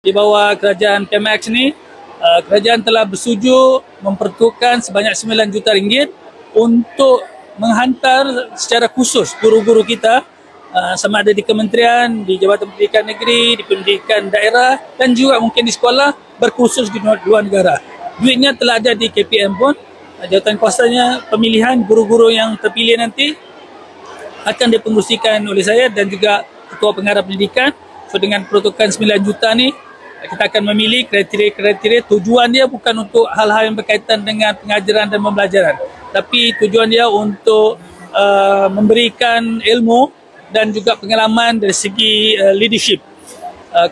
di bawah kerajaan PMX ni, kerajaan telah bersetuju memperuntukkan sebanyak 9 juta ringgit untuk menghantar secara khusus guru-guru kita, sama ada di kementerian, di Jabatan Pendidikan Negeri, di pendidikan daerah dan juga mungkin di sekolah berkursus di luar negara. Duitnya telah ada di KPM pun. Jawatan kuasanya pemilihan guru-guru yang terpilih nanti akan dipengerusikan oleh saya dan juga Ketua Pengarah Pendidikan. So dengan peruntukan 9 juta ni, kita akan memilih kriteria-kriteria. Tujuan dia bukan untuk hal-hal yang berkaitan dengan pengajaran dan pembelajaran, tapi tujuan dia untuk memberikan ilmu dan juga pengalaman dari segi leadership.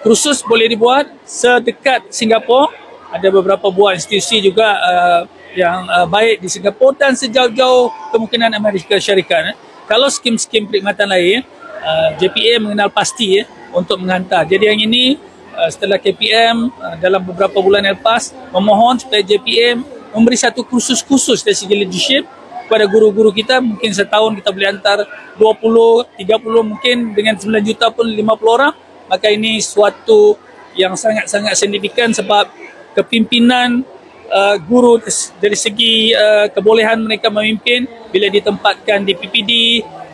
Kursus boleh dibuat sedekat Singapura. Ada beberapa buah institusi juga yang baik di Singapura dan sejauh-jauh kemungkinan Amerika Syarikat. Kalau skim-skim perkhidmatan lain, JPA mengenal pasti untuk menghantar. Jadi yang ini setelah KPM dalam beberapa bulan yang lepas memohon supaya JPM memberi satu kursus khusus dari segi leadership kepada guru-guru kita. Mungkin setahun kita boleh hantar 20, 30, mungkin dengan 9 juta pun 50 orang. Maka ini suatu yang sangat-sangat signifikan sebab kepimpinan guru dari segi kebolehan mereka memimpin bila ditempatkan di PPD,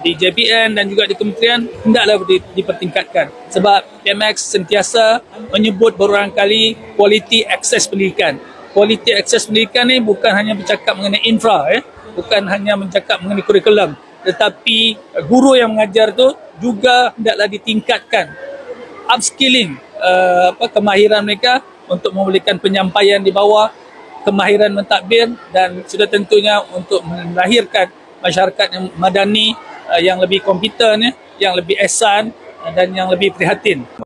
di JPN dan juga di kementerian hendaklah dipertingkatkan. Sebab PMX sentiasa menyebut berulang kali quality access pendidikan. Quality access pendidikan ni bukan hanya bercakap mengenai infra, bukan hanya bercakap mengenai kurikulum, tetapi guru yang mengajar tu juga hendaklah ditingkatkan upskilling kemahiran mereka untuk membolehkan penyampaian di bawah, kemahiran mentadbir dan sudah tentunya untuk melahirkan masyarakat yang madani yang lebih kompeten, yang lebih ihsan dan yang lebih prihatin.